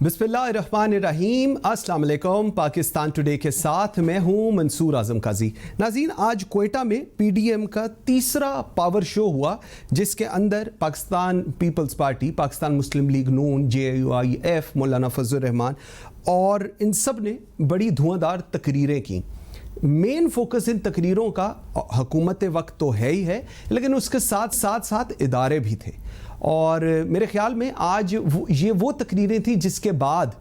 बिस्मिल्लाहिर्रहमानिर्रहीम, अस्सलाम वालेकुम। पाकिस्तान टुडे के साथ मैं हूं मंसूर आजम काजी। नाज़रीन, आज कोयटा में पीडीएम का तीसरा पावर शो हुआ, जिसके अंदर पाकिस्तान पीपल्स पार्टी, पाकिस्तान मुस्लिम लीग नून, JUIF, मौलाना फजल रहमान और इन सब ने बड़ी धुआंधार तकरीरें की। मेन फोकस इन तकरीरों का हुकूमत वक्त तो है ही है, लेकिन उसके साथ साथ इदारे भी थे। और मेरे ख्याल में आज ये वो तकरीरें थी जिसके बाद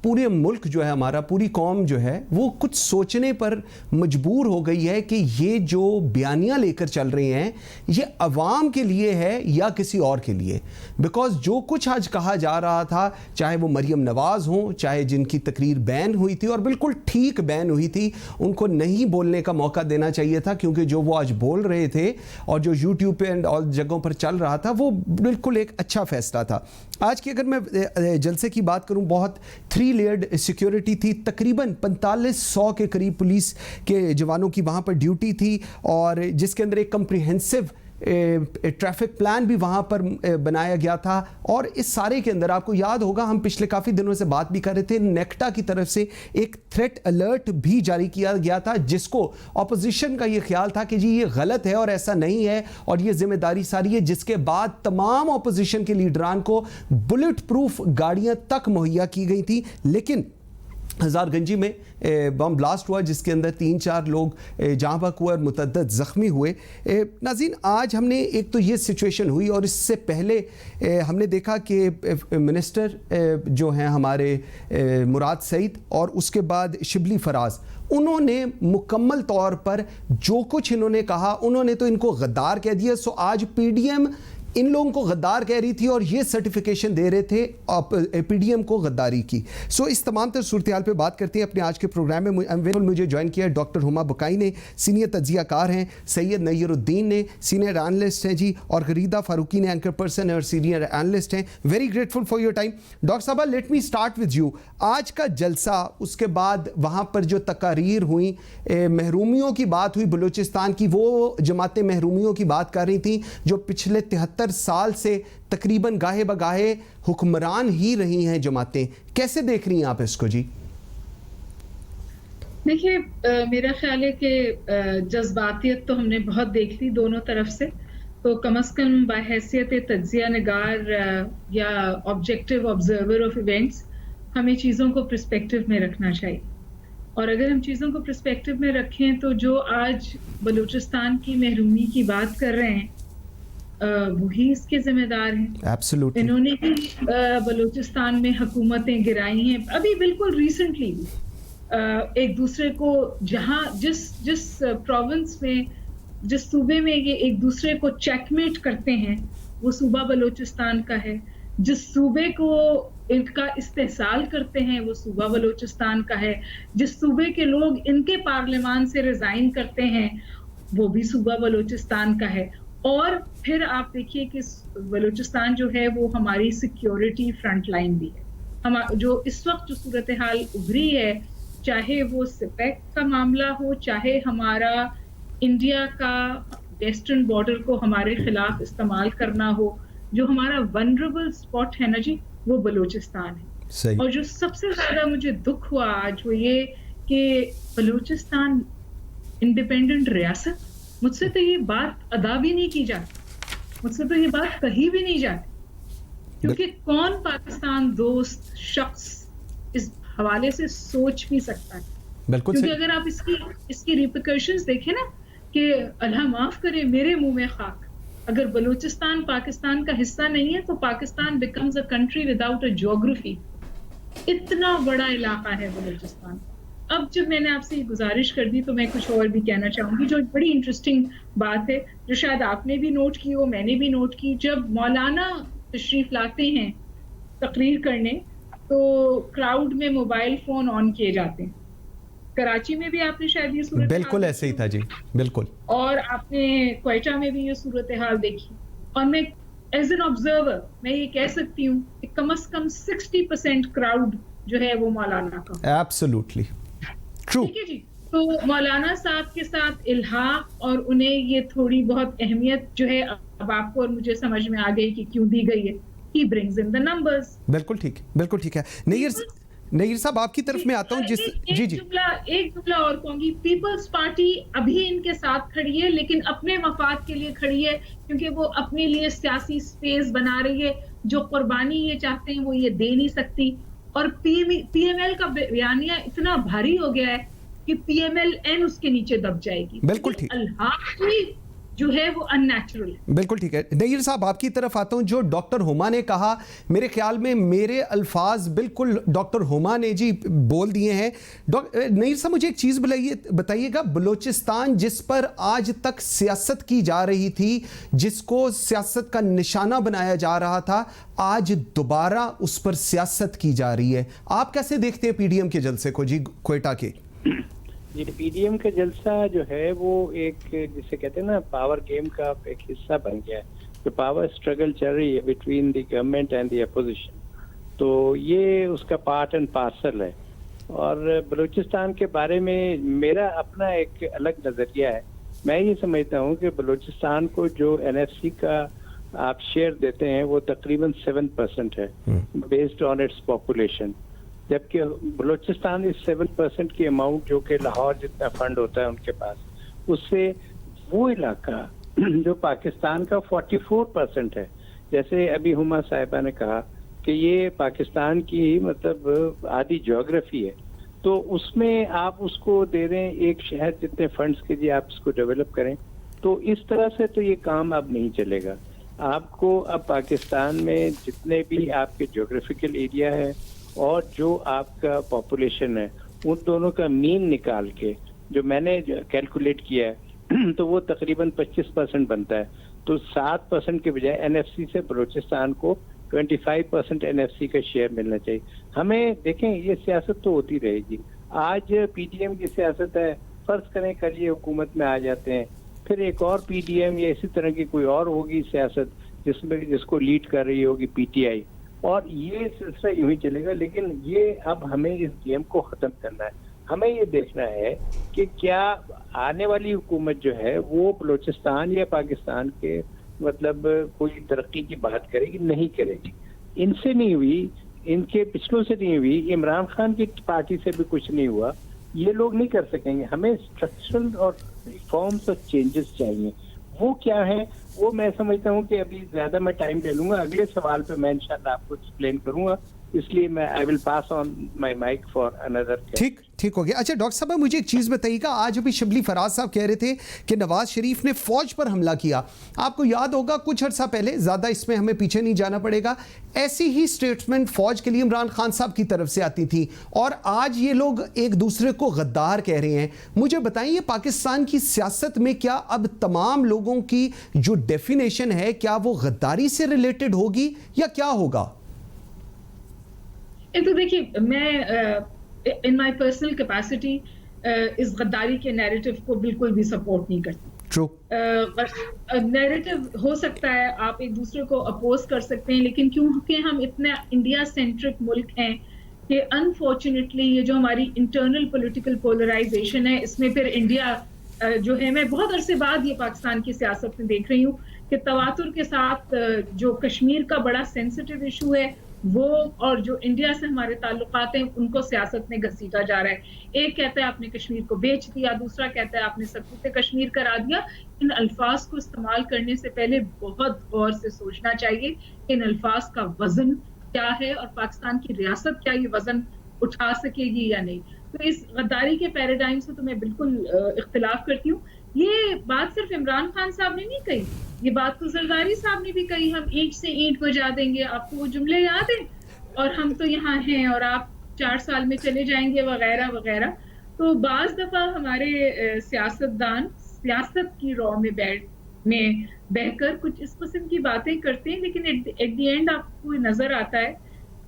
पूरे मुल्क जो है हमारा, पूरी कौम जो है वो कुछ सोचने पर मजबूर हो गई है कि ये जो बयानियाँ लेकर चल रहे हैं ये अवाम के लिए है या किसी और के लिए। बिकॉज जो कुछ आज कहा जा रहा था, चाहे वो मरियम नवाज़ हों, चाहे जिनकी तकरीर बैन हुई थी और बिल्कुल ठीक बैन हुई थी, उनको नहीं बोलने का मौका देना चाहिए था, क्योंकि जो वो आज बोल रहे थे और जो यूट्यूब पे एंड और जगहों पर चल रहा था वो बिल्कुल एक अच्छा फैसला था। आज की अगर मैं जलसे की बात करूं, बहुत 3 लेयर्ड सिक्योरिटी थी, तकरीबन 4500 के करीब पुलिस के जवानों की वहाँ पर ड्यूटी थी, और जिसके अंदर एक कम्प्रिहेंसिव ट्रैफिक प्लान भी वहाँ पर बनाया गया था। और इस सारे के अंदर आपको याद होगा, हम पिछले काफ़ी दिनों से बात भी कर रहे थे, नेक्टा की तरफ से एक थ्रेट अलर्ट भी जारी किया गया था, जिसको अपोजिशन का ये ख्याल था कि जी ये गलत है और ऐसा नहीं है और ये जिम्मेदारी सारी है, जिसके बाद तमाम अपोजिशन के लीडरान को बुलेट प्रूफ गाड़ियाँ तक मुहैया की गई थी। लेकिन हज़ारगंजी में बम ब्लास्ट हुआ, जिसके अंदर 3-4 लोग जहाँ बहक हुए और मुतअद्दिद ज़ख्मी हुए। नाज़रीन, आज हमने एक तो ये सिचुएशन हुई, और इससे पहले हमने देखा कि मिनिस्टर जो हैं हमारे मुराद सईद और उसके बाद शिबली फराज, उन्होंने मुकम्मल तौर पर जो कुछ इन्होंने कहा, उन्होंने तो इनको गद्दार कह दिया। सो आज पीडीएम इन लोगों को गद्दार कह रही थी और ये सर्टिफिकेशन दे रहे थे पीडीएम को गद्दारी की। सो इस तमाम तर सूरत-ए-हाल पे बात करते हैं अपने आज के प्रोग्राम में। मुझे ज्वाइन किया है डॉक्टर हुमा बुकाई ने, सीनियर तज्जियाकार हैं, सैयद नय्यरुद्दीन ने, सीनियर एनालिस्ट हैं जी, और गरीदा फारूकी ने, एंकर पर्सन और सीनियर एनालिस्ट हैं। Very grateful for your time. Doctor साहब, let me start with you. आज का जलसा, उसके बाद वहाँ पर जो तकारीर हुई, महरूमियों की बात हुई बलूचिस्तान की, वो जमातें महरूमियों की बात कर रही थी जो पिछले 73 साल से तकरीबन गाहे बगाहे हुक्मरान ही रही हैं जमातें। कैसे देख रही हैं आप इसको जी? देखिए, मेरा ख्याल है कि जज्बातियत तो हमने बहुत देख ली दोनों तरफ से, तो कम से कम बाहैसियत तज्जिया निगार या ऑब्जेक्टिव ऑब्जर्वर ऑफ इवेंट्स हमें चीज़ों को पर्सपेक्टिव में रखना चाहिए। और अगर हम चीज़ों को पर्सपेक्टिव में रखें तो जो आज बलूचिस्तान की महरूमी की बात कर रहे हैं वही इसके जिम्मेदार हैं। Absolutely. इन्होंने ही बलूचिस्तान में हुकूमतें गिराई हैं। अभी बिल्कुल रिसेंटली एक दूसरे को जिस प्रोविंस में, जिस सूबे में ये एक दूसरे को चेकमेट करते हैं, वो सूबा बलूचिस्तान का है। जिस सूबे को इनका इस्तेहसाल करते हैं वो सूबा बलूचिस्तान का है। जिस सूबे के लोग इनके पार्लियामान से रिजाइन करते हैं वो भी सूबा बलूचिस्तान का है। और फिर आप देखिए कि बलूचिस्तान जो है वो हमारी सिक्योरिटी फ्रंट लाइन भी है। हम जो इस वक्त जो सूरत हाल उभरी है, चाहे वो सिपेक का मामला हो, चाहे हमारा इंडिया का वेस्टर्न बॉर्डर को हमारे खिलाफ इस्तेमाल करना हो, जो हमारा वनरेबल स्पॉट है ना जी, वो बलूचिस्तान है। सही। और जो सबसे ज्यादा मुझे दुख हुआ आज वो ये कि बलूचिस्तान इंडिपेंडेंट रियासत, मुझसे तो ये बात अदा भी नहीं की जाती, मुझसे तो ये बात कही भी नहीं जाती, क्योंकि कौन पाकिस्तान दोस्त शख्स इस हवाले से सोच भी सकता है। बिल्कुल। क्योंकि अगर आप इसकी रिपरकशंस देखें ना, कि अल्लाह माफ करे मेरे मुंह में खाक, अगर बलूचिस्तान पाकिस्तान का हिस्सा नहीं है तो Pakistan becomes a country without a geography. इतना बड़ा इलाका है बलूचिस्तान। अब जब मैंने आपसे ये गुजारिश कर दी तो मैं कुछ और भी कहना चाहूँगी, जो बड़ी इंटरेस्टिंग बात है, जो शायद आपने भी नोट की हो, मैंने भी नोट की। जब मौलाना तशरीफ लाते हैं तकरीर करने तो क्राउड में मोबाइल फ़ोन ऑन किए जाते हैं। कराची में भी आपने शायद ये सूरत बिल्कुल ऐसे ही था जी, बिल्कुल। और आपने क्वेटा में भी ये सूरत हाल देखी। और मैं एज एन ऑब्जर्वर मैं ये कह सकती हूँ कि कम से कम 60% क्राउड जो है वो मौलाना का। Absolutely true. ठीक है जी। तो मौलाना साहब के साथ इल्हाक और उन्हें ये थोड़ी बहुत अहमियत जो है अब आपको और मुझे समझ में आ गई कि क्यों दी गई है। he brings in the numbers. बिल्कुल ठीक है। नईर साहब आपकी तरफ में आता हूँ। एक जुमला और कहूंगी, पीपल्स पार्टी अभी इनके साथ खड़ी है लेकिन अपने मफाद के लिए खड़ी है, क्योंकि वो अपने लिए सियासी स्पेस बना रही है। जो कुर्बानी ये चाहते हैं वो ये दे नहीं सकती, और पीएमएल का बयानिया इतना भारी हो गया है कि पीएमएल उसके नीचे दब जाएगी। बिल्कुल ठीक, अल्हाक जो है वो अननेचुरल है। बिल्कुल ठीक है। नईर साहब आपकी तरफ आता हूं। जो डॉक्टर हुमा ने कहा, मेरे ख्याल में मेरे अल्फाज बिल्कुल डॉक्टर हुमा ने जी बोल दिए हैं। नईर साहब मुझे एक चीज़ बताइएगा, बलूचिस्तान जिस पर आज तक सियासत की जा रही थी, जिसको सियासत का निशाना बनाया जा रहा था, आज दोबारा उस पर सियासत की जा रही है। आप कैसे देखते हैं पीडीएम के जलसे को जी क्वेटा के? जी, पीडीएम का जलसा जो है वो एक, जिसे कहते हैं ना, पावर गेम का एक हिस्सा बन गया है। जो पावर स्ट्रगल चल रही है between the government and the opposition, तो ये उसका पार्ट एंड पार्सल है। और बलूचिस्तान के बारे में मेरा अपना एक अलग नजरिया है। मैं ये समझता हूँ कि बलूचिस्तान को जो एनएफसी का आप शेयर देते हैं वो तकरीबन 7% है बेस्ड ऑन इट्स पॉपुलेशन, जबकि बलूचिस्तान इस 7% की अमाउंट जो कि लाहौर जितना फंड होता है उनके पास, उससे वो इलाका जो पाकिस्तान का 44% है। जैसे अभी हुमा साहिबा ने कहा कि ये पाकिस्तान की मतलब आधी ज्योग्राफी है, तो उसमें आप उसको दे रहे हैं एक शहर जितने फंड्स के लिए आप इसको डेवलप करें। तो इस तरह से तो ये काम अब नहीं चलेगा। आपको अब पाकिस्तान में जितने भी आपके ज्योग्राफिकल एरिया है और जो आपका पॉपुलेशन है, उन दोनों का मीन निकाल के जो मैंने कैलकुलेट किया है तो वो तकरीबन 25% बनता है। तो 7% के बजाय एनएफसी से बलूचिस्तान को 25% एनएफसी का शेयर मिलना चाहिए। हमें देखें, ये सियासत तो होती रहेगी। आज पीडीएम की सियासत है, फर्ज करें कल ये हुकूमत में आ जाते हैं, फिर एक और पीडीएम या इसी तरह की कोई और होगी सियासत जिसको लीड कर रही होगी पीटीआई, और ये सिलसिला यूं ही चलेगा। लेकिन ये अब हमें इस गेम को खत्म करना है। हमें ये देखना है कि क्या आने वाली हुकूमत जो है वो बलूचिस्तान या पाकिस्तान के मतलब कोई तरक्की की बात करेगी, नहीं करेगी। इनसे नहीं हुई, इनके पिछलों से नहीं हुई, इमरान खान की पार्टी से भी कुछ नहीं हुआ। ये लोग नहीं कर सकेंगे। हमें स्ट्रक्चरल और रिफॉर्म्स और चेंजेस चाहिए। वो क्या है वो मैं समझता हूँ कि अभी ज्यादा मैं टाइम ले लूंगा, अगले सवाल पे मैं इंशाल्लाह आपको एक्सप्लेन करूंगा, इसलिए मैं I will pass on my mic for another. ठीक हो गया। अच्छा डॉक्टर साहब मुझे एक चीज़ बताइएगा, आज अभी शिबली फराज साहब कह रहे थे कि नवाज शरीफ ने फौज पर हमला किया। आपको याद होगा कुछ अर्सा पहले, ज़्यादा इसमें हमें पीछे नहीं जाना पड़ेगा, ऐसी ही स्टेटमेंट फौज के लिए इमरान खान साहब की तरफ से आती थी, और आज ये लोग एक दूसरे को गद्दार कह रहे हैं। मुझे बताइए पाकिस्तान की सियासत में क्या अब तमाम लोगों की जो डेफिनेशन है क्या वो गद्दारी से रिलेटेड होगी या क्या होगा? तो देखिए, मैं इन माय पर्सनल कैपेसिटी इस गद्दारी के नैरेटिव को बिल्कुल भी सपोर्ट नहीं करती। ट्रू। नैरेटिव हो सकता है आप एक दूसरे को अपोज कर सकते हैं, लेकिन क्योंकि हम इतना इंडिया सेंट्रिक मुल्क हैं कि अनफॉर्चुनेटली ये जो हमारी इंटरनल पॉलिटिकल पोलराइजेशन है, इसमें फिर इंडिया जो है, मैं बहुत अरसे बाद ये पाकिस्तान की सियासत में देख रही हूँ कि तवातुर के साथ जो कश्मीर का बड़ा सेंसिटिव इशू है वो, और जो इंडिया से हमारे ताल्लुकात हैं, उनको सियासत में घसीटा जा रहा है। एक कहता है आपने कश्मीर को बेच दिया, दूसरा कहता है आपने सबूत कश्मीर करा दिया। इन अल्फाज को इस्तेमाल करने से पहले बहुत गौर से सोचना चाहिए इन अल्फाज का वजन क्या है और पाकिस्तान की रियासत क्या ये वजन उठा सकेगी या नहीं। तो इस गद्दारी के पैराडाइम से तो मैं बिल्कुल इख्तिलाफ करती हूँ। ये बात सिर्फ इमरान खान साहब ने नहीं कही, ये बात तो जरदारी साहब ने भी कही, हम ईंट से ईंट बजा देंगे। आपको वो जुमले याद है? और हम तो यहाँ हैं और आप 4 साल में चले जाएंगे वगैरह वगैरह। तो बाज दफा हमारे सियासतदान सियासत की रॉ में बहकर कुछ इस किस्म की बातें करते हैं, लेकिन एट द एंड आपको नजर आता है,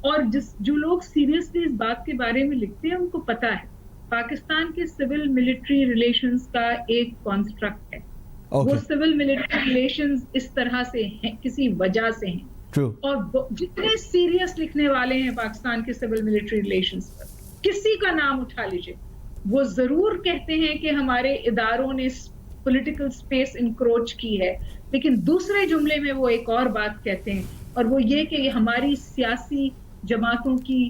और जो लोग सीरियसली इस बात के बारे में लिखते हैं उनको पता है पाकिस्तान के सिविल मिलिट्री रिलेशंस का एक कॉन्स्ट्रक्ट है। वो सिविल मिलिट्री रिलेशंस इस तरह से हैं, किसी वजह से हैं। और जितने सीरियस लिखने वाले हैं पाकिस्तान के सिविल मिलिट्री रिलेशंस पर, किसी का नाम उठा लीजिए, वो जरूर कहते हैं कि हमारे इदारों ने पॉलिटिकल स्पेस इंक्रोच की है, लेकिन दूसरे जुमले में वो एक और बात कहते हैं اور وہ یہ کہ یہ ہماری سیاسی جماعتوں کی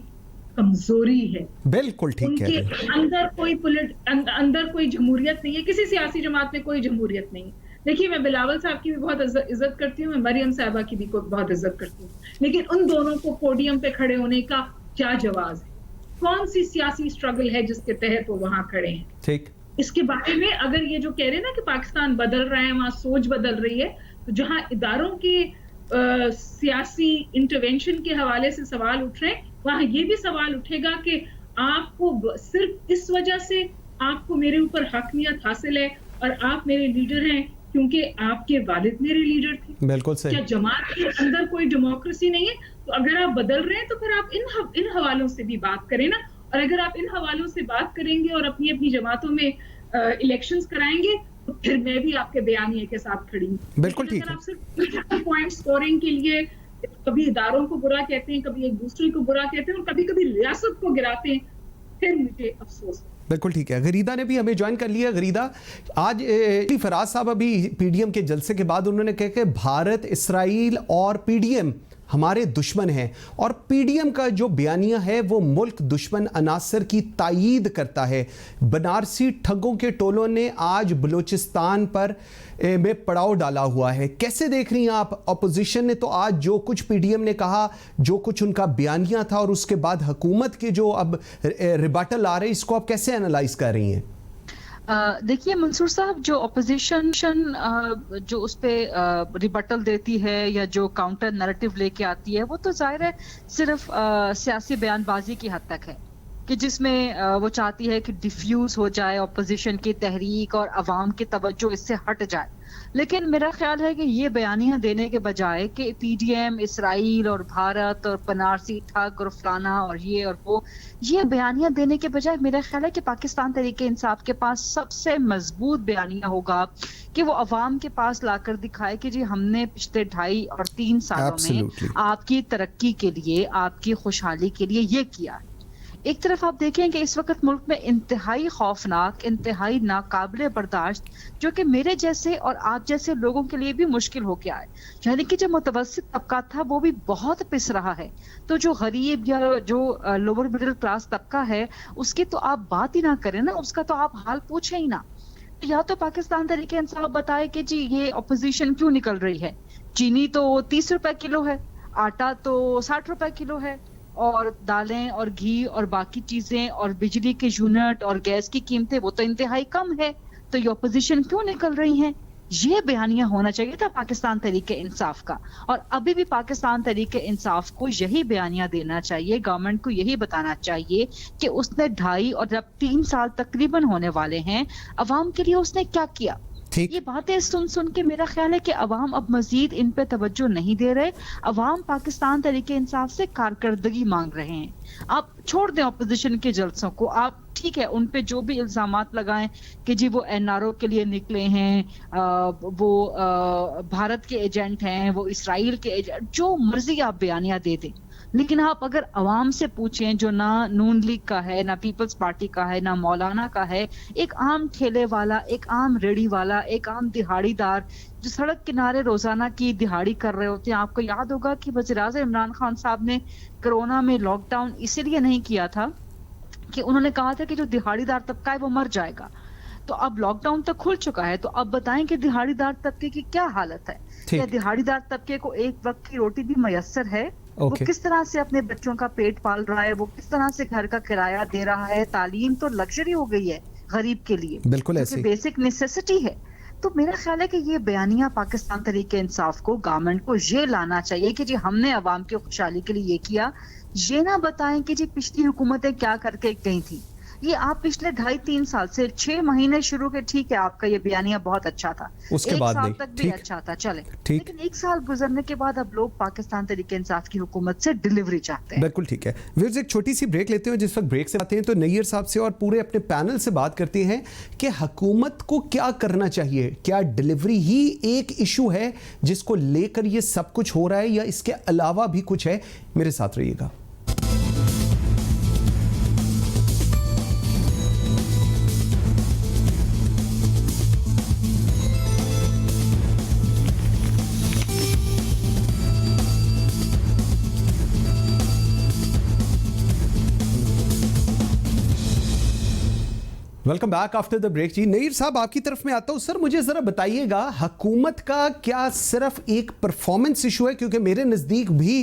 کمزوری ہے. بالکل ٹھیک ان ہے. کے اندر کوئی جمہوریت نہیں ہے, کسی سیاسی جماعت میں کوئی جمہوریت نہیں ہے. دیکھیے میں بلاول صاحب کی بھی بہت عزت کرتی ہوں, میں مریم صاحبہ کی بھی بہت عزت کرتی ہوں, لیکن ان دونوں کو پوڈیم پہ کھڑے ہونے کا کیا جواز ہے؟ کون سی سیاسی اسٹرگل ہے جس کے تحت وہ وہاں کھڑے ہیں؟ ٹھیک. اس کے بارے میں اگر یہ جو کہہ رہے ہیں نا کہ پاکستان بدل رہا ہے, وہاں سوچ بدل رہی ہے, تو جہاں اداروں کی سیاسی انٹرونشن کے حوالے سے سوال اٹھ رہے ہیں, وہاں یہ بھی سوال اٹھے گا کہ آپ کو صرف اس وجہ سے آپ کو میرے اوپر حاکمیت حاصل ہے اور آپ میرے لیڈر ہیں کیونکہ آپ کے والد میرے لیڈر تھے. بالکل صحیح. کیا جماعت کے اندر کوئی ڈیموکریسی نہیں ہے؟ تو اگر آپ بدل رہے ہیں تو پھر آپ ان حوالوں سے بھی بات کریں نا, اور اگر آپ ان حوالوں سے بات کریں گے اور اپنی اپنی جماعتوں میں الیکشنز کرائیں گے تو پھر میں بھی آپ کے بیانیے کے ساتھ کھڑی ہوں. بالکل ٹھیک ہے. آپ صرف پوائنٹ سکورنگ کے لیے کبھی اداروں کو برا کہتے ہیں, کبھی ایک دوسرے کو برا کہتے ہیں, اور کبھی کبھی ریاست کو گراتے ہیں, پھر مجھے افسوس ہے. بالکل ٹھیک ہے. غریدہ نے بھی ہمیں جوائن کر لیا. غریدہ, آج فراز صاحب ابھی پی ڈی ایم کے جلسے کے بعد انہوں نے کہا کہ بھارت, اسرائیل اور پی ڈی ایم ہمارے دشمن ہیں, اور پی ڈی ایم کا جو بیانیہ ہے وہ ملک دشمن عناصر کی تائید کرتا ہے. بنارسی ٹھگوں کے ٹولوں نے آج بلوچستان پر میں پڑاؤ ڈالا ہوا ہے. کیسے دیکھ رہی ہیں آپ؟ اپوزیشن نے تو آج جو کچھ پی ڈی ایم نے کہا, جو کچھ ان کا بیانیہ تھا, اور اس کے بعد حکومت کے جو اب ریباٹل آ رہے, اس کو آپ کیسے انالائز کر رہی ہیں؟ دیکھیے منصور صاحب, جو اپوزیشن جو اس پہ ریبٹل دیتی ہے یا جو کاؤنٹر نیریٹو لے کے آتی ہے, وہ تو ظاہر ہے صرف سیاسی بیان بازی کی حد تک ہے, کہ جس میں وہ چاہتی ہے کہ ڈیفیوز ہو جائے اپوزیشن کی تحریک اور عوام کی توجہ اس سے ہٹ جائے. لیکن میرا خیال ہے کہ یہ بیانیاں دینے کے بجائے کہ پی ڈی ایم, اسرائیل اور بھارت اور بنارسی ٹھگ اور فلانا اور وہ, یہ بیانیاں دینے کے بجائے میرا خیال ہے کہ پاکستان تحریک انصاف کے پاس سب سے مضبوط بیانیہ ہوگا کہ وہ عوام کے پاس لا کر دکھائے کہ جی ہم نے پچھلے 2.5 اور 3 سالوں میں آپ کی ترقی کے لیے, آپ کی خوشحالی کے لیے یہ کیا. ایک طرف آپ دیکھیں کہ اس وقت ملک میں انتہائی خوفناک, انتہائی ناقابل برداشت, جو کہ میرے جیسے اور آپ جیسے لوگوں کے لیے بھی مشکل ہو گیا ہے. یعنی کہ جو متوسط طبقہ تھا وہ بھی بہت پس رہا ہے, تو جو غریب یا جو لوور مڈل کلاس طبقہ ہے اس کی تو آپ بات ہی نہ کریں نا, اس کا تو آپ حال پوچھیں ہی نہ. یا تو پاکستان تحریک انصاف بتائے کہ جی یہ اپوزیشن کیوں نکل رہی ہے. چینی تو 30 روپے کلو ہے, آٹا تو 60 روپے کلو ہے, اور دالیں اور گھی اور باقی چیزیں اور بجلی کے یونٹ اور گیس کی قیمتیں وہ تو انتہائی کم ہے, تو یہ اپوزیشن کیوں نکل رہی ہیں. یہ بیانیہ ہونا چاہیے تھا پاکستان تحریک انصاف کا, اور ابھی بھی پاکستان تحریک انصاف کو یہی بیانیہ دینا چاہیے, گورنمنٹ کو یہی بتانا چاہیے کہ اس نے 2.5 اور جب 3 سال تقریباً ہونے والے ہیں, عوام کے لیے اس نے کیا کیا. یہ باتیں سن کے میرا خیال ہے کہ عوام اب مزید ان پہ توجہ نہیں دے رہے. عوام پاکستان تحریک انصاف سے کارکردگی مانگ رہے ہیں. آپ چھوڑ دیں اپوزیشن کے جلسوں کو, آپ ٹھیک ہے ان پہ جو بھی الزامات لگائیں کہ جی وہ این آر او کے لیے نکلے ہیں, وہ بھارت کے ایجنٹ ہیں, وہ اسرائیل کے ایجنٹ, جو مرضی آپ بیانیہ دے دیں, لیکن آپ اگر عوام سے پوچھیں جو نہ نون لیگ کا ہے, نہ پیپلز پارٹی کا ہے, نہ مولانا کا ہے, ایک عام ٹھیلے والا, ایک عام ریڑھی والا, ایک عام دہاڑی دار جو سڑک کنارے روزانہ کی دہاڑی کر رہے ہوتے ہیں. آپ کو یاد ہوگا کہ وزیر اعظم عمران خان صاحب نے کرونا میں لاک ڈاؤن اسی لیے نہیں کیا تھا کہ انہوں نے کہا تھا کہ جو دہاڑی دار طبقہ ہے وہ مر جائے گا. تو اب لاک ڈاؤن تو کھل چکا ہے, تو اب بتائیں کہ دہاڑی دار طبقے کی کیا حالت ہے. کیا دہاڑی دار طبقے کو ایک وقت کی روٹی بھی میسر ہے؟ وہ کس طرح سے اپنے بچوں کا پیٹ پال رہا ہے, وہ کس طرح سے گھر کا کرایہ دے رہا ہے. تعلیم تو لگژری ہو گئی ہے غریب کے لیے, بالکل ایسے بیسک نیسیسٹی ہے. تو میرا خیال ہے کہ یہ بیانیہ پاکستان تحریک انصاف کو, گورنمنٹ کو یہ لانا چاہیے کہ جی ہم نے عوام کی خوشحالی کے لیے یہ کیا. یہ نہ بتائیں کہ جی پچھلی حکومتیں کیا کر کے گئی تھی. یہ آپ پچھلے 2.5-3 سال سے 6 مہینے شروع کے, ٹھیک ہے آپ کا یہ بیانیہ بہت اچھا تھا, اس کے بعد ایک سال تک بھی اچھا تھا, چلے, لیکن 1 سال گزرنے کے بعد اب لوگ پاکستان تحریک انصاف کی حکومت سے ڈیلیوری چاہتے ہیں. بالکل ٹھیک ہے. ویئرز ایک چھوٹی سی بریک لیتے ہیں. جس وقت بریک سے آتے ہیں تو نیر صاحب سے اور پورے اپنے پینل سے بات کرتے ہیں کہ حکومت کو کیا کرنا چاہیے. کیا ڈیلیوری ہی ایک ایشو ہے جس کو لے کر یہ سب کچھ ہو رہا ہے, یا اس کے علاوہ بھی کچھ ہے؟ میرے ساتھ رہیے گا. Welcome back after the break जी। नईर साहब, आपकी तरफ में आता हूँ। सर मुझे ज़रा बताइएगा, हुकूमत का क्या सिर्फ एक परफॉर्मेंस इशू है? क्योंकि मेरे नज़दीक भी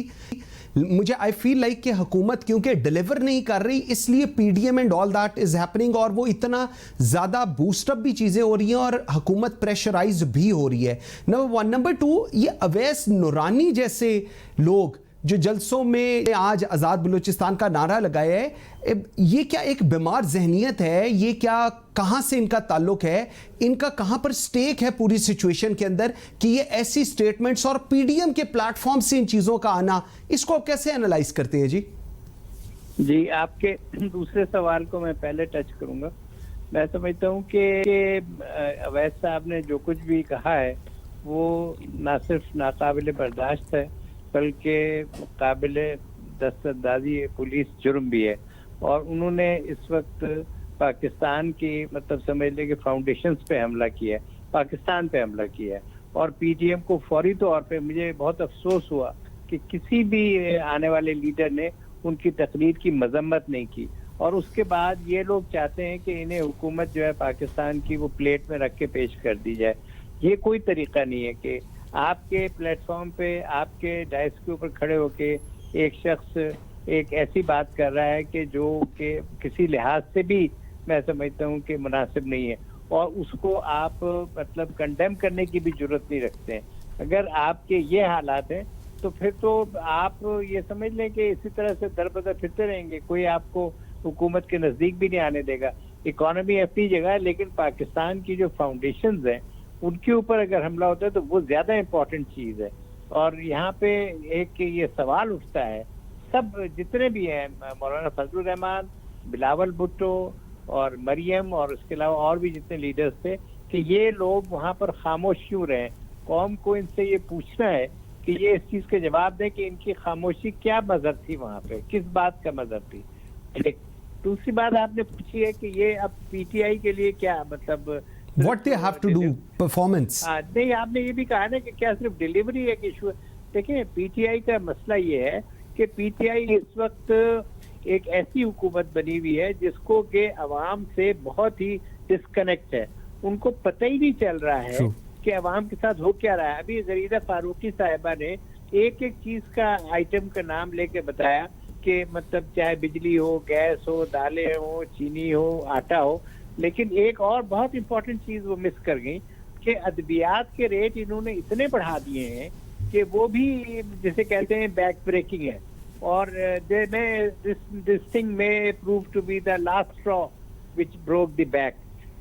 मुझे आई फील लाइक कि हुकूमत क्योंकि डिलीवर नहीं कर रही, इसलिए PDM and all that is happening, और वो इतना ज़्यादा बूस्टअप भी चीज़ें हो रही हैं और हुकूमत प्रेशराइज भी हो रही है। Number one. नंबर टू, ये अवैस नूरानी जैसे लोग जो जलसों में आज आज़ाद बलूचिस्तान का नारा लगाया है, ये क्या एक बीमार जहनियत है? ये क्या, कहाँ से इनका ताल्लुक है? इनका कहाँ पर स्टेक है पूरी सिचुएशन के अंदर कि ये ऐसी स्टेटमेंट्स और पीडीएम के प्लेटफॉर्म से इन चीज़ों का आना, इसको आप कैसे एनालाइज करते हैं जी? जी, आपके दूसरे सवाल को मैं पहले टच करूंगा। मैं समझता हूँ कि अवैस साहब ने जो कुछ भी कहा है वो ना सिर्फ नाकाबिल बर्दाश्त है बल्कि काबिल दस्तअंदाजी पुलिस जुर्म भी है। और उन्होंने इस वक्त पाकिस्तान की मतलब समझ लें कि फाउंडेशंस पे हमला किया है, पाकिस्तान पे हमला किया है। और पीटीएम को फौरी तौर पे, मुझे बहुत अफसोस हुआ कि किसी भी आने वाले लीडर ने उनकी तकरीर की मजम्मत नहीं की। और उसके बाद ये लोग चाहते हैं कि इन्हें हुकूमत जो है पाकिस्तान की वो प्लेट में रख के पेश कर दी जाए। ये कोई तरीका नहीं है कि आपके प्लेटफॉर्म पे, आपके डाइस के ऊपर खड़े होके एक शख्स एक ऐसी बात कर रहा है कि जो कि किसी लिहाज से भी मैं समझता हूँ कि मुनासिब नहीं है, और उसको आप मतलब कंडेम करने की भी जरूरत नहीं रखते हैं। अगर आपके ये हालात हैं तो फिर तो आप ये समझ लें कि इसी तरह से दर बदर फिरते रहेंगे, कोई आपको हुकूमत के नज़दीक भी नहीं आने देगा। इकॉनमी अपनी जगह है, लेकिन पाकिस्तान की जो फाउंडेशंस हैं उनके ऊपर अगर हमला होता है तो वो ज्यादा इम्पोर्टेंट चीज है। और यहाँ पे एक ये सवाल उठता है, सब जितने भी हैं, मौलाना फजलुर रहमान, बिलावल भुट्टो और मरियम और उसके अलावा और भी जितने लीडर्स थे, कि ये लोग वहाँ पर खामोश क्यों रहे? कौम को इनसे ये पूछना है कि ये इस चीज के जवाब दें कि इनकी खामोशी क्या मजहब थी, वहाँ पे किस बात का मजहब थी। एक दूसरी बात आपने पूछी है कि ये अब पीटीआई के लिए क्या मतलब What they have to do, performance? नहीं, आपने ये भी कहा ना कि क्या सिर्फ डिलीवरी एक इशू है। देखिए, पीटीआई का मसला ये है कि पीटीआई इस वक्त एक ऐसी हुकूमत बनी हुई है जिसको के अवाम से बहुत ही डिस्कनेक्ट है। उनको पता ही नहीं चल रहा है कि अवाम के साथ हो क्या रहा है। अभी जरीदा फारूकी साहिबा ने एक एक चीज का आइटम का नाम लेके बताया कि मतलब चाहे बिजली हो, गैस हो, दालें हो, चीनी हो, आटा हो, लेकिन एक और बहुत इंपॉर्टेंट चीज वो मिस कर गई कि अद्वियात के रेट इन्होंने इतने बढ़ा दिए हैं कि वो भी जिसे कहते हैं बैक ब्रेकिंग है। और this thing may prove to be the last straw which broke the back.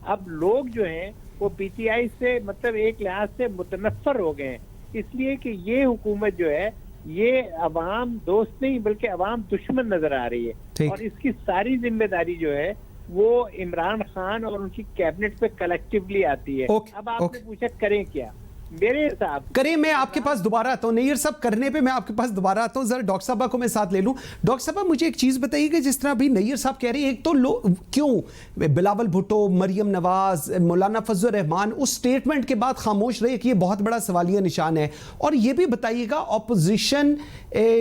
अब लोग जो हैं वो पीटीआई से मतलब एक लिहाज से मुतनफ्फर हो गए हैं, इसलिए कि ये हुकूमत जो है ये अवाम दोस्त नहीं बल्कि अवाम दुश्मन नजर आ रही है। और इसकी सारी जिम्मेदारी जो है वो इमरान खान और उनकी कैबिनेट पे कलेक्टिवली आती है। अब आपने पूछा करें क्या, मेरे हिसाब करें, मैं आपके पास दोबारा आता हूं। नैयर साहब, करने पे मैं आपके पास दोबारा आता हूं। जरा डॉक्टर साहब को मैं साथ ले लूं। डॉक्टर साहब, मुझे एक चीज बताइए, जिस तरह अभी नैयर साहब कह रहे हैं, एक तो क्यों बिलावल भुट्टो, मरियम नवाज, मौलाना फजलुर रहमान उस स्टेटमेंट के बाद खामोश रहे, कि ये बहुत बड़ा सवालिया निशान है। और ये भी बताइएगा, ऑपोजिशन,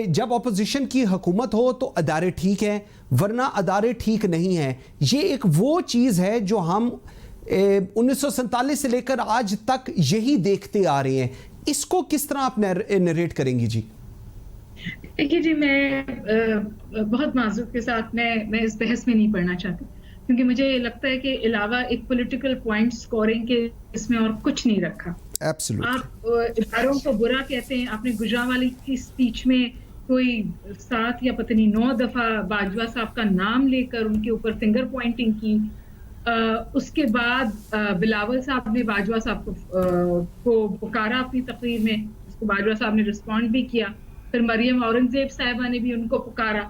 जब ऑपोजिशन की हुकूमत हो तो अदारे ठीक हैं, वरना अदारे ठीक नहीं हैं। ये एक वो चीज है जो हम 1947 से लेकर आज तक यही देखते आ रहे हैं। इसको किस तरह आप नरेट करेंगी जी? देखिए जी, मैं बहुत माजूर के साथ मैं इस बहस में नहीं पढ़ना चाहती, क्योंकि मुझे लगता है कि अलावा एक पॉलिटिकल पॉइंट स्कोरिंग के इसमें और कुछ नहीं रखा। आप इदारों को बुरा कहते हैं। आपने गुजरावाली की स्पीच में कोई 7 या पता नहीं 9 दफा बाजवा साहब का नाम लेकर उनके ऊपर फिंगर पॉइंटिंग की। उसके बाद बिलावल साहब ने बाजवा साहब को पुकारा अपनी तकरीर में, उसको बाजवा साहब ने रिस्पॉन्ड भी किया। फिर मरियम औरंगजेब साहिबा ने भी उनको पुकारा।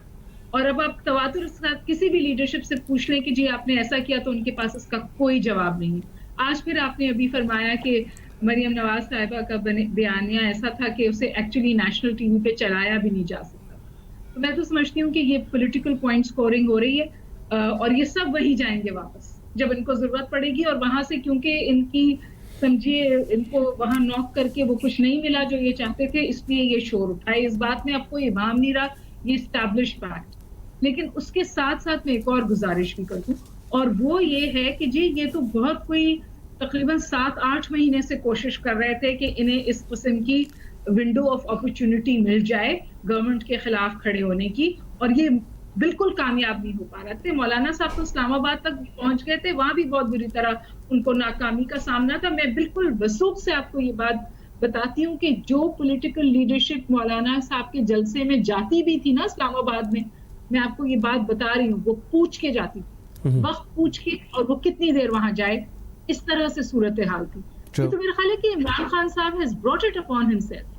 और अब आप तवातुर के साथ किसी भी लीडरशिप से पूछ लें कि जी आपने ऐसा किया, तो उनके पास इसका कोई जवाब नहीं है। आज फिर आपने अभी फरमाया कि मरियम नवाज साहिबा का बयानिया ऐसा था कि उसे एक्चुअली नेशनल टीवी पे चलाया भी नहीं जा सकता। तो मैं तो समझती हूँ कि ये पॉलिटिकल पॉइंट स्कोरिंग हो रही है, और ये सब वहीं जाएंगे वापस जब इनको जरूरत पड़ेगी। और वहां से क्योंकि इनकी समझिए इनको वहां नॉक करके वो कुछ नहीं मिला जो ये चाहते थे, इसलिए ये शोर उठाए। इस बात में आपको इमाम नहीं रहा, ये एस्टैब्लिश फैक्ट। लेकिन उसके साथ साथ मैं एक और गुजारिश भी कर दूं اور وہ یہ ہے کہ جی یہ تو بہت کوئی تقریباً 7-8 مہینے سے کوشش کر رہے تھے کہ انہیں اس قسم کی ونڈو آف اپرچونٹی مل جائے گورنمنٹ کے خلاف کھڑے ہونے کی, اور یہ بالکل کامیاب نہیں ہو پا رہے تھے. مولانا صاحب تو اسلام آباد تک پہنچ گئے تھے, وہاں بھی بہت بری طرح ان کو ناکامی کا سامنا تھا. میں بالکل وثوق سے آپ کو یہ بات بتاتی ہوں کہ جو پولیٹیکل لیڈرشپ مولانا صاحب کے جلسے میں جاتی بھی تھی نا اسلام آباد میں آپ کو یہ بات بتا رہی ہوں, وہ پوچھ کے جاتی تھی, وقت پوچھ کے, اور وہ کتنی دیر وہاں جائے, اس طرح سے صورتحال تھی. تو میرا خیال ہے کہ عمران خان صاحب has brought it upon himself.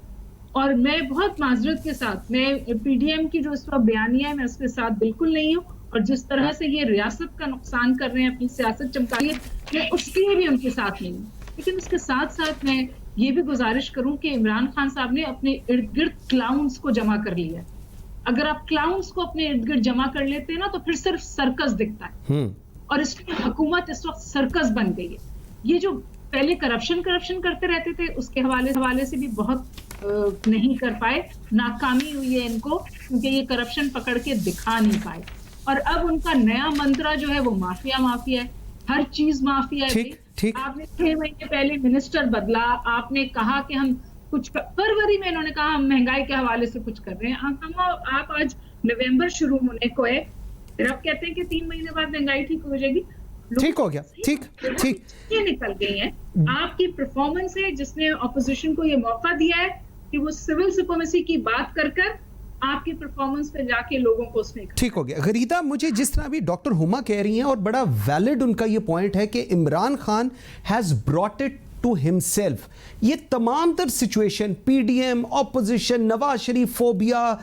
اور میں بہت معذرت کے ساتھ, میں پی ڈی ایم کی جو اس وقت بیانیہ ہے میں اس کے ساتھ بالکل نہیں ہوں, اور جس طرح سے یہ ریاست کا نقصان کر رہے ہیں, اپنی سیاست چمکا رہی ہے, میں اس کے لیے بھی ان کے ساتھ نہیں ہوں. لیکن اس کے ساتھ ساتھ میں یہ بھی گزارش کروں کہ عمران خان صاحب نے اپنے ارد گرد کلاؤنس کو جمع کر لیا ہے. اگر آپ کلاؤنس کو اپنے ارد گرد جمع کر لیتے ہیں نا تو پھر صرف سرکس دکھتا ہے, اور اس کی حکومت اس وقت سرکس بن گئی ہے. یہ جو پہلے کرپشن کرتے رہتے تھے, اس کے حوالے سے بھی بہت نہیں کر پائے, ناکامی ہوئی ہے ان کو, کیونکہ یہ کرپشن پکڑ کے دکھا نہیں پائے. اور اب ان کا نیا منترا جو ہے وہ مافیا ہے, ہر چیز مافیا ہے. آپ نے 6 مہینے پہلے منسٹر بدلا, آپ نے کہا کہ ہم کچھ, فروری میں انہوں نے کہا ہم مہنگائی کے حوالے سے کچھ کر رہے ہیں. آپ آج نومبر شروع ہونے کو ہے, پھر آپ کہتے ہیں کہ 3 مہینے بعد مہنگائی ٹھیک ہو جائے گی. ٹھیک ہو گیا, ٹھیک یہ نکل گئی ہیں. آپ کی پرفارمنس ہے جس نے اپوزیشن کو یہ موقع دیا ہے کہ وہ سول سپریمیسی کی بات کر آپ کی پرفارمنس پہ جا کے لوگوں کو اس میں ٹھیک ہو گیا. غریدہ, مجھے جس طرح بھی ڈاکٹر ہما کہہ رہی ہیں, اور بڑا ویلڈ ان کا یہ پوائنٹ ہے کہ Imran Khan has brought it to himself. یہ تمام تر situation, P D M, opposition, Nawaz Sharif phobia,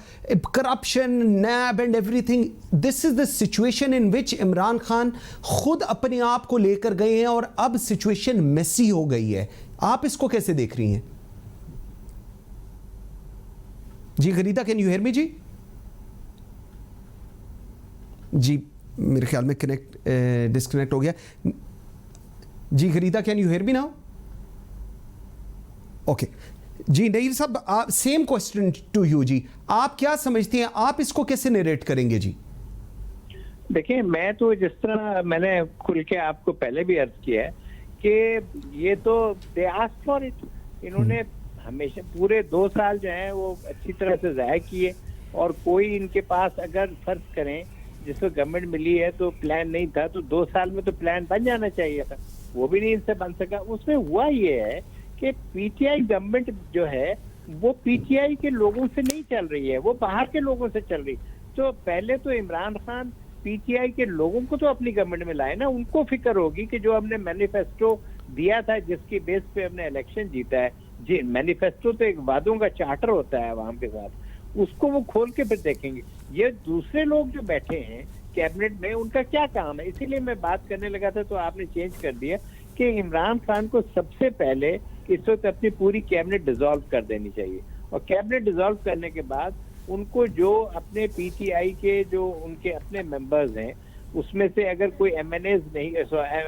corruption, NAB and everything, this is the situation in which Imran Khan خود اپنے آپ کو لے کر گئے ہیں, اور اب سچویشن میسی ہو گئی ہے. آپ اس کو کیسے دیکھ رہی ہیں؟ جی Gharida, can you hear me? جی میرے خیال میں ڈسکنیکٹ ہو گیا. جی Gharida, can you hear me now? Okay. جی نیر صاحب, سیم کوسچن ٹو یو. جی آپ کیا سمجھتے ہیں, آپ اس کو کیسے نیریٹ کریں گے؟ جی دیکھیں, میں تو جس طرح میں نے کھل کے آپ کو پہلے بھی عرض کیا ہے کہ یہ تو دے آسک فار اٹ. انہوں نے ہمیشہ پورے 2 سال جو ہیں وہ اچھی طرح سے ضائع کیے, اور کوئی ان کے پاس اگر فرض کریں جس کو گورنمنٹ ملی ہے تو پلان نہیں تھا, تو 2 سال میں تو پلان بن جانا چاہیے تھا, وہ بھی نہیں ان سے بن سکا. اس میں ہوا یہ ہے کہ پی ٹی آئی گورنمنٹ جو ہے وہ پی ٹی آئی کے لوگوں سے نہیں چل رہی ہے, وہ باہر کے لوگوں سے چل رہی. تو پہلے تو عمران خان پی ٹی آئی کے لوگوں کو تو اپنی گورنمنٹ میں لائے نا, ان کو فکر ہوگی کہ جو ہم نے مینیفیسٹو دیا تھا جس کی بیس پہ ہم نے الیکشن جیتا ہے, جی مینیفیسٹو تو ایک وعدوں کا چارٹر ہوتا ہے عوام کے ساتھ, اس کو وہ کھول کے پھر دیکھیں گے. یہ دوسرے لوگ جو بیٹھے ہیں کیبنٹ میں, ان کا کیا کام ہے؟ اسی لیے میں بات کرنے لگا تھا تو آپ نے چینج کر دیا کہ عمران خان کو سب سے پہلے اس وقت اپنی پوری کیبنٹ ڈیزالو کر دینی چاہیے, اور کیبنٹ ڈیزالو کرنے کے بعد ان کو جو اپنے پی ٹی آئی کے جو ان کے اپنے ممبرز ہیں اس میں سے اگر کوئی ایم این ایز نہیں,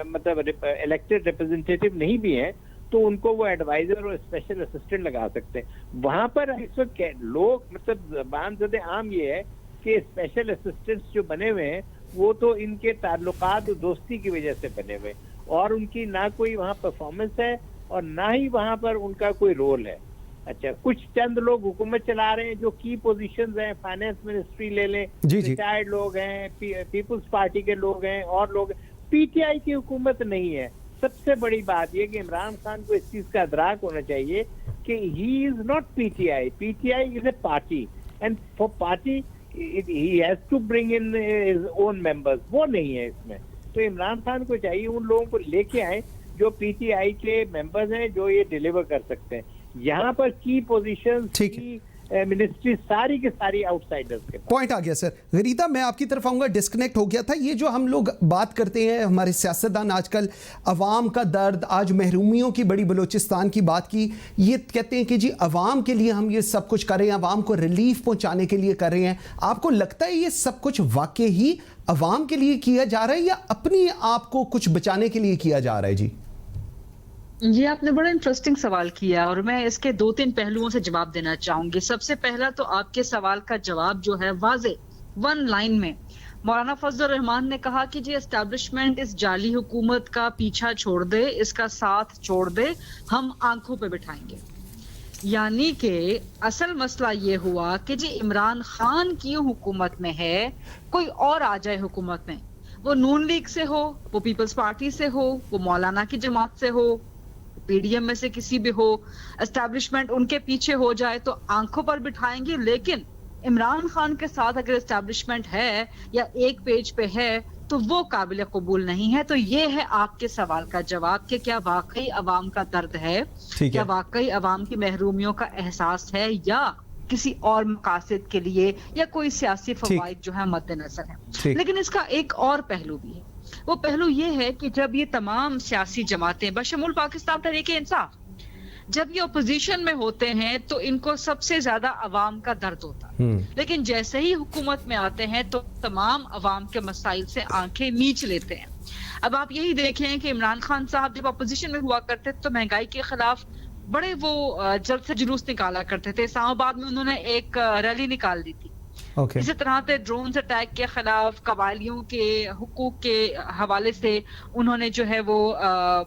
مطلب الیکٹڈ ریپرزینٹیٹیو نہیں بھی ہیں, تو ان کو وہ ایڈوائزر اور اسپیشل اسسٹنٹ لگا سکتے ہیں. وہاں پر اس وقت لوگ مطلب زبان زد عام یہ ہے کہ اسپیشل اسسٹنٹس جو بنے ہوئے ہیں وہ تو ان کے تعلقات دوستی کی وجہ سے بنے ہوئے, اور ان کی نہ کوئی وہاں پرفارمنس ہے اور نہ ہی وہاں پر ان کا کوئی رول ہے. اچھا, کچھ چند لوگ حکومت چلا رہے ہیں جو کی پوزیشنز ہیں, فائنانس منسٹری لے لیں, ریٹائرڈ لوگ ہیں, پیپلز پارٹی کے لوگ ہیں, اور لوگ, پی ٹی آئی کی حکومت نہیں ہے. سب سے بڑی بات یہ کہ عمران خان کو اس چیز کا ادراک ہونا چاہیے کہ he is not P T I. P T I is a party, and for party he has to bring in his own members. وہ نہیں ہے اس میں. تو عمران خان کو چاہیے ان لوگوں کو لے کے آئے جو پی ٹی آئی کے ممبرز ہیں, جو یہ ڈیلیور کر سکتے ہیں. یہاں پر کی پوزیشن, کی منسٹری ساری کی ساری آؤٹ سائڈرز کے پاس. پوائنٹ آ گیا سر. غریدہ, میں آپ کی طرف آؤں گا, ڈسکنیکٹ ہو گیا تھا. یہ جو ہم لوگ بات کرتے ہیں, ہمارے سیاستدان آج کل عوام کا درد, آج محرومیوں کی بڑی بلوچستان کی بات کی, یہ کہتے ہیں کہ جی عوام کے لیے ہم یہ سب کچھ کر رہے ہیں, عوام کو ریلیف پہنچانے کے لیے کر رہے ہیں. آپ کو لگتا ہے یہ سب کچھ واقعی عوام کے لیے کیا جا رہا ہے یا اپنی آپ کو کچھ بچانے کے لیے کیا جا رہا ہے؟ جی یہ آپ نے بڑا انٹرسٹنگ سوال کیا, اور میں اس کے 2-3 پہلوؤں سے جواب دینا چاہوں گی. سب سے پہلا تو آپ کے سوال کا جواب جو ہے واضح 1 لائن میں, مولانا فضل الرحمان نے کہا کہ جی اسٹیبلشمنٹ اس جعلی حکومت کا پیچھا چھوڑ دے, اس کا ساتھ چھوڑ دے, ہم آنکھوں پہ بٹھائیں گے. یعنی کہ اصل مسئلہ یہ ہوا کہ جی عمران خان کی حکومت میں ہے, کوئی اور آ جائے حکومت میں, وہ نون لیگ سے ہو, وہ پیپلز پارٹی سے ہو, وہ مولانا کی جماعت سے ہو, پی ڈی ایم میں سے کسی بھی ہو, اسٹیبلشمنٹ ان کے پیچھے ہو جائے تو آنکھوں پر بٹھائیں گے. لیکن عمران خان کے ساتھ اگر اسٹیبلشمنٹ ہے یا ایک پیج پہ ہے تو وہ قابل قبول نہیں ہے. تو یہ ہے آپ کے سوال کا جواب کہ کیا واقعی عوام کا درد ہے, کیا واقعی عوام کی محرومیوں کا احساس ہے, یا کسی اور مقاصد کے لیے یا کوئی سیاسی فوائد جو ہے مد نظر ہے. لیکن اس کا ایک اور پہلو بھی ہے. وہ پہلو یہ ہے کہ جب یہ تمام سیاسی جماعتیں بشمول پاکستان تحریک انصاف جب یہ اپوزیشن میں ہوتے ہیں تو ان کو سب سے زیادہ عوام کا درد ہوتا ہے, لیکن جیسے ہی حکومت میں آتے ہیں تو تمام عوام کے مسائل سے آنکھیں میچ لیتے ہیں. اب آپ یہی دیکھیں کہ عمران خان صاحب جب اپوزیشن میں ہوا کرتے تو مہنگائی کے خلاف بڑے وہ جلد سے جلوس نکالا کرتے تھے. اسلام آباد میں انہوں نے ایک ریلی نکال دی تھی. اسی طرح سے ڈرونز اٹیک کے خلاف قبائلیوں کے حقوق کے حوالے سے انہوں نے جو ہے وہ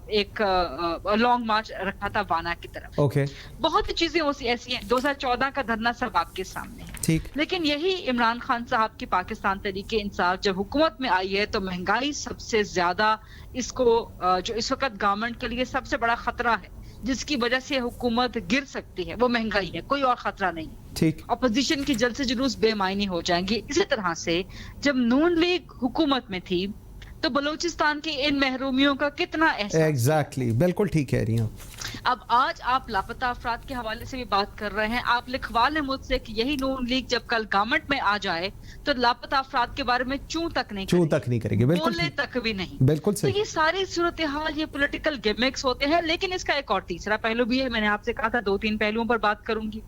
ایک لانگ مارچ رکھا تھا وانا کی طرف. بہت سی چیزیں ایسی ہیں. 2014 کا دھرنا سب آپ کے سامنے ہے. لیکن یہی عمران خان صاحب کی پاکستان تحریک انصاف جب حکومت میں آئی ہے تو مہنگائی سب سے زیادہ اس کو جو اس وقت گورنمنٹ کے لیے سب سے بڑا خطرہ ہے جس کی وجہ سے حکومت گر سکتی ہے, وہ مہنگائی ہے, کوئی اور خطرہ نہیں. اپوزیشن کی جلد سے جلوس بے معنی ہو جائیں گے. اسی طرح سے جب نون لیگ حکومت میں تھی تو بلوچستان کی ان محرومیوں کا کتنا احساس. ایگزیکٹلی, بالکل ٹھیک کہہ رہی ہیں. اب آج آپ لاپتہ افراد کے حوالے سے بھی بات کر رہے ہیں. آپ لکھوا لیں مجھ سے کہ یہی نون لیگ جب کل گورنمنٹ میں آ جائے تو لاپتہ افراد کے بارے میں چوں تک نہیں کرے گی, بولنے تک بھی نہیں. بالکل صحیح. تو یہ ساری صورتحال یہ پولیٹیکل گیمکس ہوتے ہیں. لیکن اس کا ایک اور تیسرا پہلو بھی ہے. میں نے آپ سے کہا تھا 2-3 پہلوؤں پر بات کروں گی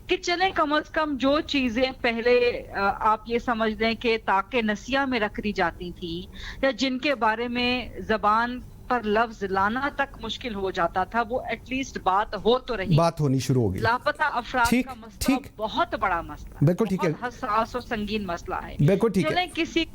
کہ چلیں کم از کم جو چیزیں پہلے آپ یہ سمجھ لیں کہ تاکہ نسیہ میں رکھ دی جاتی تھی یا جن کے بارے میں زبان پر لفظ لانا تک مشکل ہو جاتا تھا, وہ ایٹ لیسٹ بات ہو تو رہی, بات ہونی شروع ہو گئی. لاپتہ افراد کا مسئلہ بہت بڑا مسئلہ, بالکل ٹھیک ہے, حساس اور سنگین مسئلہ ہے. بالکل ٹھیک ہے. کسی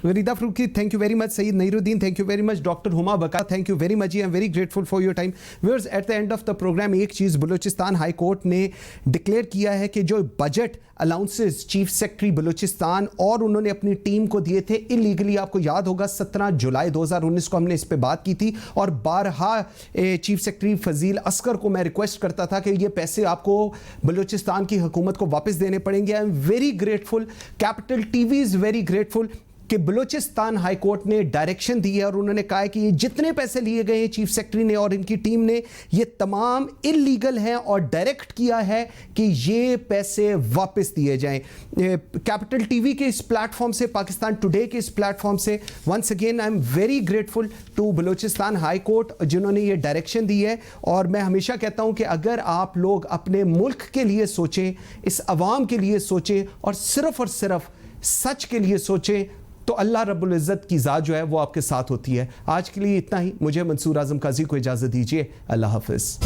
Rida Faruqi, thank you very much. Saeed Nahiruddin, thank you very much. Dr. Huma Baka, thank you very much. I am very grateful for your time. Viewers, at the end of the program, ایک چیز Balochistan high court نے declare کیا ہے کہ جو budget allowances chief secretary Balochistan اور انہوں نے اپنی ٹیم کو دیے تھے انلیگلی, آپ کو یاد ہوگا 17 جولائی 2019 کو ہم نے اس پہ بات کی تھی اور بارہا چیف سیکرٹری فضیل اصغر کو میں ریکویسٹ کرتا تھا کہ یہ پیسے آپ کو بلوچستان کی حکومت کو واپس دینے پڑیں گے. آئی am very grateful, capital T V is very grateful کہ بلوچستان ہائی کورٹ نے ڈائریکشن دی ہے اور انہوں نے کہا ہے کہ یہ جتنے پیسے لیے گئے ہیں چیف سیکرٹری نے اور ان کی ٹیم نے یہ تمام انلیگل ہیں اور ڈائریکٹ کیا ہے کہ یہ پیسے واپس دیے جائیں. کیپٹل ٹی وی کے اس پلیٹ فارم سے, پاکستان ٹوڈے کے اس پلیٹ فارم سے once again I am very grateful to Balochistan high court جنہوں نے یہ ڈائریکشن دی ہے. اور میں ہمیشہ کہتا ہوں کہ اگر آپ لوگ اپنے ملک کے لیے سوچیں, اس عوام کے لیے سوچیں اور صرف سچ کے لیے سوچیں تو اللہ رب العزت کی ذات جو ہے وہ آپ کے ساتھ ہوتی ہے. آج کے لیے اتنا ہی. مجھے منصور اعظم قاضی کو اجازت دیجیے. اللہ حافظ.